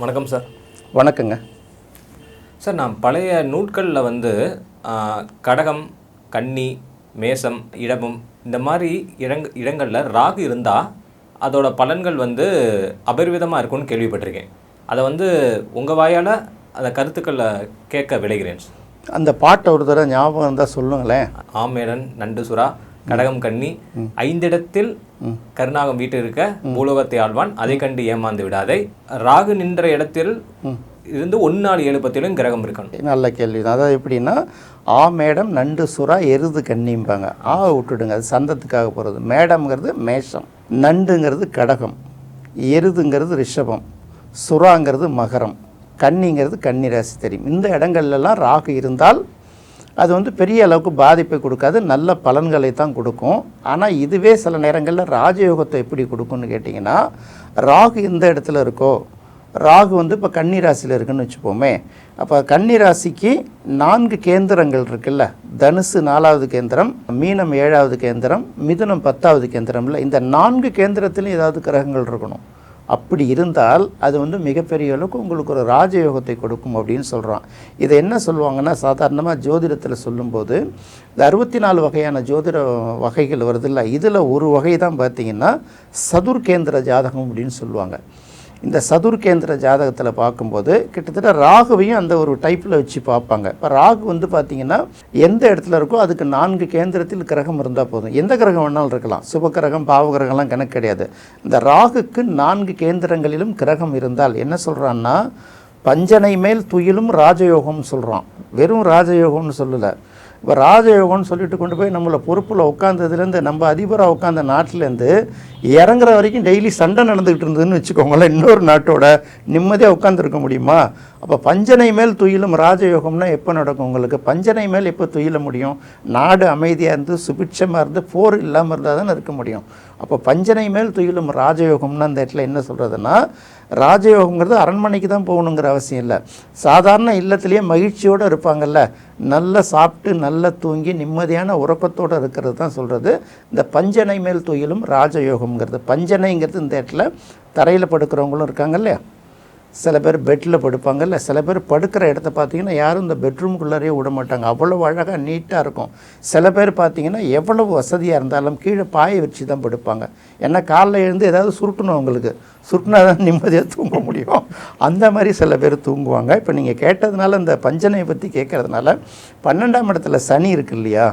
வணக்கம் சார். வணக்கங்க சார். நான் பழைய நூட்களில் கடகம், கன்னி, மேசம், இடமும் இந்த மாதிரி இடங்களில் ராகு இருந்தால் அதோட பலன்கள் அபரிவிதமாக இருக்கும்னு கேள்விப்பட்டிருக்கேன். அதை உங்கள் வாயால் அந்த கருத்துக்களை கேட்க விளைகிறேன். அந்த பாட்டை ஒரு தடவை ஞாபகம் இருந்தால் சொல்லுங்களேன். ஆமேடன் நண்டு சுறா கடகம் கன்னி 5 இடத்தில் கருணாகம் வீட்டு இருக்க பூலோகத்தை ஆழ்வான் அதை கண்டு ஏமாந்து விடாதே. ராகு நின்ற இடத்தில் இருந்து 1 4 7 10 கிரகம் இருக்கணும். நல்ல கேள்வி தான். அதாவது எப்படின்னா மேடம் நண்டு சுறா எருது கன்னிம்பாங்க. விட்டுடுங்க, அது சந்தத்துக்காக போகிறது. மேடம்ங்கிறது மேஷம், நண்டுங்கிறது கடகம், எருதுங்கிறது ரிஷபம், சுறாங்கிறது மகரம், கன்னிங்கிறது கன்னி ராசி. தெரியும். இந்த இடங்கள்லாம் ராகு இருந்தால் அது பெரிய அளவுக்கு பாதிப்பை கொடுக்காது, நல்ல பலன்களை தான் கொடுக்கும். ஆனால் இதுவே சில நேரங்களில் ராஜயோகத்தை எப்படி கொடுக்கும்னு கேட்டிங்கன்னா, ராகு எந்த இடத்துல இருக்கோ, ராகு இப்போ கன்னி ராசியில் இருக்குன்னு வச்சுப்போமே. அப்போ கன்னி ராசிக்கு 4 கேந்திரங்கள் இருக்குல்ல. தனுசு 4வது கேந்திரம், மீனம் 7வது கேந்திரம், மிதுனம் 10வது கேந்திரம். இல்லை, இந்த 4 கேந்திரத்திலும் ஏதாவது கிரகங்கள் இருக்கணும். அப்படி இருந்தால் அது மிகப்பெரிய அளவுக்கு உங்களுக்கு ஒரு ராஜயோகத்தை கொடுக்கும் அப்படின்னு சொல்கிறான். இதை என்ன சொல்லுவாங்கன்னா, சாதாரணமாக ஜோதிடத்தில் சொல்லும்போது இந்த 64 வகையான ஜோதிட வகைகள் வருதில்ல, இதில் ஒரு வகை தான் பார்த்திங்கன்னா சதுர்கேந்திர ஜாதகம் அப்படின்னு சொல்லுவாங்க. இந்த சதுர்கேந்திர ஜாதகத்தில் பார்க்கும்போது கிட்டத்தட்ட ராகுவையும் அந்த ஒரு டைப்பில் வச்சு பார்ப்பாங்க. இப்போ ராகு பார்த்திங்கன்னா எந்த இடத்துல இருக்கோ அதுக்கு 4 கேந்திரத்தில் கிரகம் இருந்தால் போதும். எந்த கிரகம் வேணாலும் இருக்கலாம், சுபகிரகம் பாவகிரகம்லாம் கணக்கு கிடையாது. இந்த ராகுக்கு 4 கேந்திரங்களிலும் கிரகம் இருந்தால் என்ன சொல்கிறான்னா, பஞ்சனை மேல் துயிலும் ராஜயோகம்னு சொல்கிறான். வெறும் ராஜயோகம்னு சொல்லலை. இப்போ ராஜயோகம்னு சொல்லிட்டு கொண்டு போய் நம்மளை பொறுப்பில் உட்காந்ததுலேருந்து நம்ம அதிபராக உட்காந்த நாட்டிலேருந்து இறங்குற வரைக்கும் டெய்லி சண்டை நடந்துக்கிட்டு இருந்ததுன்னு வச்சுக்கோங்களேன். இன்னொரு நாட்டோட நிம்மதியாக உட்காந்துருக்க முடியுமா? அப்போ பஞ்சனை மேல் துயிலும் ராஜயோகம்னா எப்போ நடக்கும்? உங்களுக்கு பஞ்சனை மேல் எப்போ துயில முடியும்? நாடு அமைதியாக இருந்து சுபிட்சமாக இருந்து போர் இல்லாமல் இருந்தால் தானே இருக்க முடியும். அப்போ பஞ்சனை மேல் துயிலும் ராஜயோகம்னா அந்த இடத்துல என்ன சொல்கிறதுனா, ராஜயோகங்கிறது அரண்மனைக்கு தான் போகணுங்கிற அவசியம் இல்லை. சாதாரண இல்லத்துலேயே மகிழ்ச்சியோடு இருப்பாங்கல்ல, நல்லா சாப்பிட்டு நல்லா தூங்கி நிம்மதியான உறக்கத்தோடு இருக்கிறது தான் சொல்கிறது இந்த பஞ்சனை மேல் துயிலும் ராஜயோகம்ங்கிறது. பஞ்சனைங்கிறது இந்த இடத்துல தரையில் படுக்கிறவங்களும் இருக்காங்க இல்லையா, சில பேர் பெட்டில் படுப்பாங்கல்ல, சில பேர் படுக்கிற இடத்த பார்த்திங்கன்னா யாரும் இந்த பெட்ரூம்குள்ளாரையே விட மாட்டாங்க, அவ்வளோ அழகாக நீட்டாக இருக்கும். சில பேர் பார்த்திங்கன்னா எவ்வளவு வசதியாக இருந்தாலும் கீழே பாயை வச்சு தான் படுப்பாங்க. ஏன்னா காலைல எழுந்து ஏதாவது சுருட்டணும், அவங்களுக்கு சுருட்டினா தான் நிம்மதியாக தூங்க முடியும். அந்த மாதிரி சில பேர் தூங்குவாங்க. இப்போ நீங்கள் கேட்டதுனால இந்த பஞ்சனையை பற்றி கேட்குறதுனால 12ஆம் இடத்துல சனி இருக்கு இல்லையா,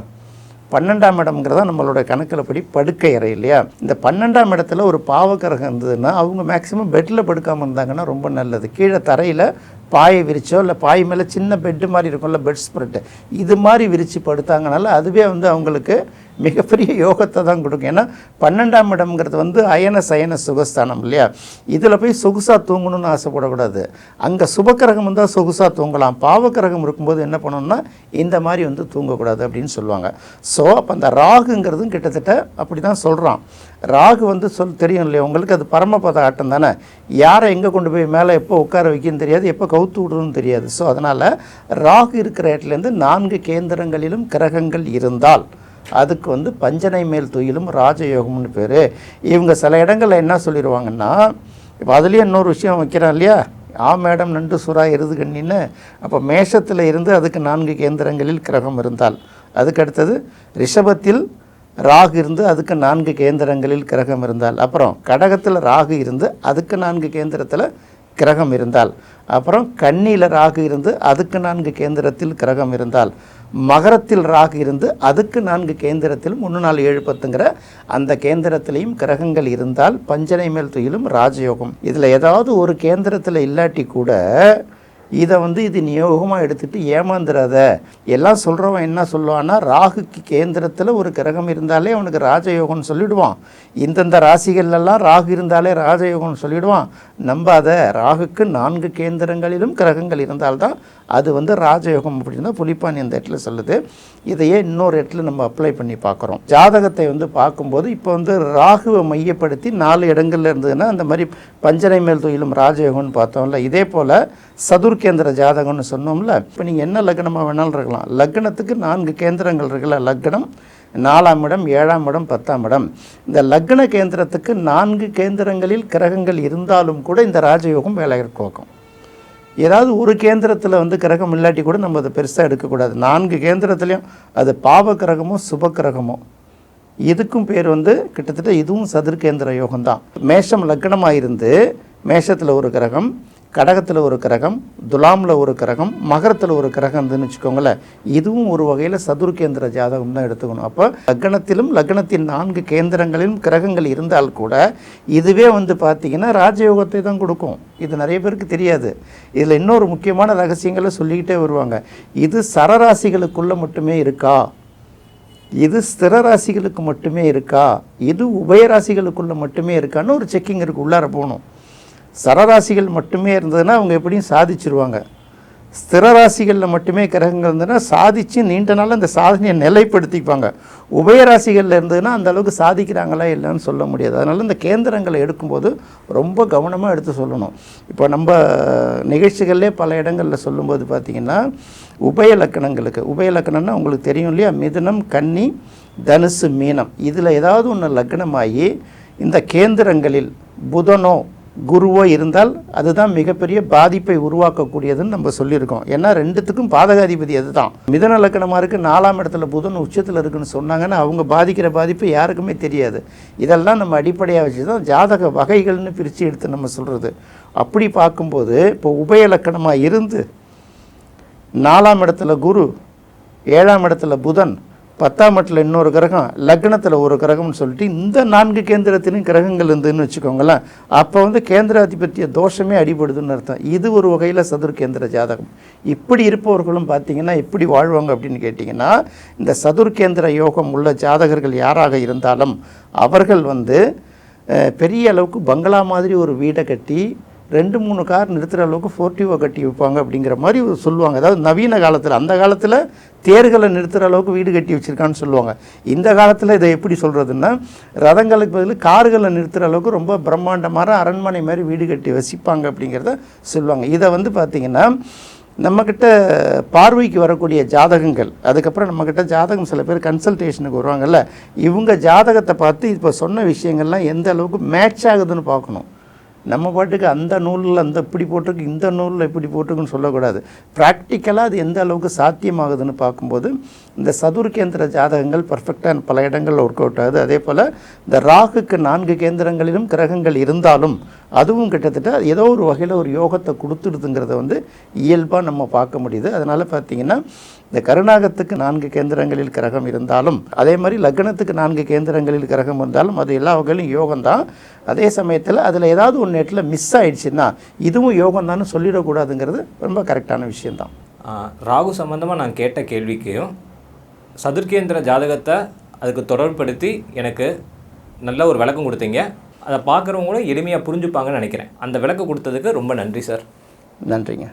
12ஆம் இடம்ங்கிறதா நம்மளோட கணக்கில் படி படுக்கை அறை இல்லையா. இந்த 12ஆம் இடத்துல ஒரு பாவக்கிரகம் இருந்ததுன்னா அவங்க மேக்ஸிமம் பெட்டில் படுக்காமல் இருந்தாங்கன்னா ரொம்ப நல்லது. கீழே தரையில் பாயை விரிச்சோ இல்லை பாய் மேலே சின்ன பெட்டு மாதிரி இருக்கும்ல, பெட் ஸ்ப்ரெட்டு, இது மாதிரி விரித்து படுத்தாங்கனால அதுவே அவங்களுக்கு மிகப்பெரிய யோகத்தை தான் கொடுக்கும். ஏன்னா 12ஆம் இடம்ங்கிறது அயன சயன சுகஸ்தானம் இல்லையா. இதில் போய் சொகுசாக தூங்கணும்னு ஆசைப்படக்கூடாது. அங்கே சுபக்கிரகம் இருந்தால் சொகுசாக தூங்கலாம், பாவக்கிரகம் இருக்கும்போது என்ன பண்ணணும்னா இந்த மாதிரி தூங்கக்கூடாது அப்படின்னு சொல்லுவாங்க. ஸோ அப்போ அந்த ராகுங்கிறதும் கிட்டத்தட்ட அப்படி தான் சொல்கிறான். ராகு தெரியும் இல்லையா உங்களுக்கு, அது பரமபத ஆட்டம் தானே. யாரை எங்கே கொண்டு போய் மேலே எப்போ உட்கார வைக்கணும்னு தெரியாது, எப்போ கவுத்து விடணும்னு தெரியாது. ஸோ அதனால் ராகு இருக்கிற இடத்துலேருந்து 4 கேந்திரங்களிலும் கிரகங்கள் இருந்தால் அதுக்கு பஞ்சனை மேல் துயிலும் ராஜயோகம்னு பேர். இவங்க சில இடங்களில் என்ன சொல்லிடுவாங்கன்னா, இப்போ அதுலேயும் இன்னொரு விஷயம் வைக்கிறான் இல்லையா, மேடம் நண்டு சுறா எருது கண்ணின்னு. அப்போ மேஷத்தில் இருந்து அதுக்கு 4 கேந்திரங்களில் கிரகம் இருந்தால், அதுக்கு அடுத்தது ரிஷபத்தில் ராகு இருந்து அதுக்கு 4 கேந்திரங்களில் கிரகம் இருந்தால், அப்புறம் கடகத்தில் ராகு இருந்து அதுக்கு 4 கேந்திரத்தில் கிரகம் இருந்தால், அப்புறம் கன்னியில் ராகு இருந்து அதுக்கு 4 கேந்திரத்தில் கிரகம் இருந்தால், மகரத்தில் ராகு இருந்து அதுக்கு 4 கேந்திரத்திலும் 1 4 7 10ங்கிற அந்த கேந்திரத்திலையும் கிரகங்கள் இருந்தால் பஞ்சனை மேல் துயிலும் ராஜயோகம். இதில் ஏதாவது ஒரு கேந்திரத்தில் இல்லாட்டி கூட இதை இது நியோகமாக எடுத்துகிட்டு ஏமாந்துடாத. எல்லாம் சொல்கிறவன் என்ன சொல்லுவான்னா, ராகுக்கு கேந்திரத்தில் ஒரு கிரகம் இருந்தாலே அவனுக்கு ராஜயோகம்னு சொல்லிவிடுவான். இந்தந்த ராசிகள்லாம் ராகு இருந்தாலே ராஜயோகம்னு சொல்லிவிடுவான். நம்பாத. ராகுக்கு 4 கேந்திரங்களிலும் கிரகங்கள் இருந்தால்தான் அது ராஜயோகம் அப்படின்னு தான் புலிப்பாணி அந்த இடத்துல சொல்லுது. இதையே இன்னொரு இடத்துல நம்ம அப்ளை பண்ணி பார்க்குறோம். ஜாதகத்தை பார்க்கும்போது இப்போ ராகுவை மையப்படுத்தி 4 இடங்கள்ல இருந்ததுன்னா அந்த மாதிரி பஞ்சனை மேல் துயிலும் ராஜயோகம்னு பார்த்தோம்ல. இதே போல் சதுர்கேந்திர ஜாதகம்னு சொன்னோம்ல. இப்போ நீங்கள் என்ன லக்னமாக வேணாலும் இருக்கலாம். லக்னத்துக்கு 4 கேந்திரங்கள் இருக்குல்ல, லக்னம் 4ஆம் இடம் 7ஆம் இடம் 10ஆம் இடம். இந்த லக்ன கேந்திரத்துக்கு 4 கேந்திரங்களில் கிரகங்கள் இருந்தாலும் கூட இந்த ராஜயோகம் வேலை இருக்கும். ஏதாவது ஒரு கேந்திரத்தில் வந்து கிரகம் இல்லாட்டி கூட நம்ம அதை பெருசாக எடுக்கக்கூடாது. 4 கேந்திரத்துலேயும் அது பாவ கிரகமோ சுப கிரகமோ, இதுக்கும் பேர் வந்து கிட்டத்தட்ட இதுவும் சதுர்கேந்திர யோகம்தான். மேஷம் லக்னமாக இருந்து மேஷத்தில் ஒரு கிரகம், கடகத்தில் ஒரு கிரகம், துலாமில் ஒரு கிரகம், மகரத்தில் ஒரு கிரகம் இருந்துன்னு வச்சுக்கோங்களேன், இதுவும் ஒரு வகையில் சதுர்கேந்திர ஜாதகம் தான் எடுத்துக்கணும். அப்போ லக்னத்திலும் லக்னத்தின் 4 கேந்திரங்களிலும் கிரகங்கள் இருந்தால் கூட இதுவே வந்து பார்த்திங்கன்னா ராஜயோகத்தை தான் கொடுக்கும். இது நிறைய பேருக்கு தெரியாது. இதில் இன்னொரு முக்கியமான ரகசியங்களை சொல்லிக்கிட்டே வருவாங்க. இது சரராசிகளுக்குள்ளே மட்டுமே இருக்கா, இது ஸ்திர ராசிகளுக்கு மட்டுமே இருக்கா, இது உபயராசிகளுக்குள்ளே மட்டுமே இருக்கான்னு ஒரு செக்கிங் இருக்குது. உள்ளார போகணும். சரராசிகள் மட்டுமே இருந்ததுன்னா அவங்க எப்படியும் சாதிச்சிருவாங்க. ஸ்திர ராசிகளில் மட்டுமே கிரகங்கள் இருந்ததுன்னா சாதித்து நீண்ட நாள் அந்த சாதனையை நிலைப்படுத்திப்பாங்க. உபயராசிகளில் இருந்ததுன்னா அந்த அளவுக்கு சாதிக்கிறாங்களா இல்லைன்னு சொல்ல முடியாது. அதனால் இந்த கேந்திரங்களை எடுக்கும்போது ரொம்ப கவனமாக எடுத்து சொல்லணும். இப்போ நம்ம நிகழ்ச்சிகள்லேயே பல இடங்களில் சொல்லும்போது பார்த்திங்கன்னா உபயலக்கணம்னா உங்களுக்கு தெரியும் இல்லையா, மிதுனம், கன்னி, தனுசு, மீனம், இதில் ஏதாவது ஒன்று லக்னமாகி இந்த கேந்திரங்களில் புதனோ குருவோ இருந்தால் அதுதான் மிகப்பெரிய பாதிப்பை உருவாக்கக்கூடியதுன்னு நம்ம சொல்லியிருக்கோம். ஏன்னா ரெண்டுத்துக்கும் பாதகாதிபதி அதுதான். மிதன லக்கணமாக இருக்குது, 4ஆம் இடத்துல புதன் உச்சத்தில் இருக்குன்னு சொன்னாங்கன்னா அவங்க பாதிக்கிற பாதிப்பு யாருக்குமே தெரியாது. இதெல்லாம் நம்ம அடிப்படையாக வச்சு தான் ஜாதக வகைகள்னு பிரித்து எடுத்து நம்ம சொல்கிறது. அப்படி பார்க்கும்போது இப்போ உபயலக்கணமாக இருந்து 4ஆம் இடத்துல குரு, 7ஆம் இடத்துல புதன், 10ஆம் இடத்துல இன்னொரு கிரகம், லக்னத்தில் ஒரு கிரகம்னு சொல்லிட்டு இந்த 4 கேந்திரத்திலும் கிரகங்கள் இருந்துன்னு வச்சுக்கோங்களேன், அப்போ வந்து கேந்திராதிபத்திய தோஷமே அடிபடுதுன்னு அர்த்தம். இது ஒரு வகையில் சதுர்கேந்திர ஜாதகம். இப்படி இருப்பவர்களும் பார்த்திங்கன்னா எப்படி வாழ்வாங்க அப்படின்னு கேட்டிங்கன்னா, இந்த சதுர்கேந்திர யோகம் உள்ள ஜாதகர்கள் யாராக இருந்தாலும் அவர்கள் வந்து பெரிய அளவுக்கு பங்களா மாதிரி ஒரு வீடை கட்டி 2-3 கார் நிறுத்துகிற அளவுக்கு ஃபோர்ட்டிவோ கட்டி வைப்பாங்க அப்படிங்கிற மாதிரி சொல்லுவாங்க. அதாவது நவீன காலத்தில், அந்த காலத்தில் தேர்களை நிறுத்துகிற அளவுக்கு வீடு கட்டி வச்சுருக்கான்னு சொல்லுவாங்க. இந்த காலத்தில் இதை எப்படி சொல்கிறதுன்னா, ரதங்களுக்கு பதில் கார்களை நிறுத்துகிற அளவுக்கு ரொம்ப பிரம்மாண்டமான அரண்மனை மாதிரி வீடு கட்டி வசிப்பாங்க அப்படிங்கிறத சொல்லுவாங்க. இதை வந்து பார்த்திங்கன்னா நம்மக்கிட்ட பார்வைக்கு வரக்கூடிய ஜாதகங்கள், அதுக்கப்புறம் நம்மக்கிட்ட ஜாதகம் சில பேர் கன்சல்டேஷனுக்கு வருவாங்கல்ல, இவங்க ஜாதகத்தை பார்த்து இப்போ சொன்ன விஷயங்கள்லாம் எந்த அளவுக்கு மேட்ச் ஆகுதுன்னு பார்க்கணும். நம்ம பாட்டுக்கு அந்த நூலில் அந்த இப்படி போட்டிருக்கு, இந்த நூலில் இப்படி போட்டிருக்குன்னு சொல்லக்கூடாது. ப்ராக்டிக்கலாக அது எந்த அளவுக்கு சாத்தியமாகுதுன்னு பார்க்கும்போது இந்த சதுர்கேந்திர ஜாதகங்கள் பர்ஃபெக்டாக பல இடங்களில் ஒர்க் அவுட் ஆகுது. அதே போல் இந்த ராகுக்கு 4 கேந்திரங்களிலும் கிரகங்கள் இருந்தாலும் அதுவும் கிட்டத்தட்ட ஏதோ ஒரு வகையில் ஒரு யோகத்தை கொடுத்துடுதுங்கிறத வந்து இயல்பாக நம்ம பார்க்க முடியுது. அதனால் பார்த்திங்கன்னா இந்த கருநாகத்துக்கு 4 கேந்திரங்களில் கிரகம் இருந்தாலும், அதே மாதிரி லக்னத்துக்கு 4 கேந்திரங்களில் கிரகம் இருந்தாலும் அது எல்லா வகையிலும் யோகம்தான். அதே சமயத்தில் அதில் ஏதாவது ஒரு நேரத்தில் மிஸ் ஆகிடுச்சுன்னா இதுவும் யோகம் தானே சொல்லிடக்கூடாதுங்கிறது ரொம்ப கரெக்டான விஷயந்தான். ராகு சம்பந்தமாக நான் கேட்ட கேள்விக்கையும் சதுர்கேந்திர ஜாதகத்தை அதுக்கு தொடர்படுத்தி எனக்கு நல்ல ஒரு விளக்கம் கொடுத்தீங்க. அதை பார்க்குறவங்களும் எளிமையாக புரிஞ்சுப்பாங்கன்னு நினைக்கிறேன். அந்த விளக்கம் கொடுத்ததுக்கு ரொம்ப நன்றி சார். நன்றிங்க.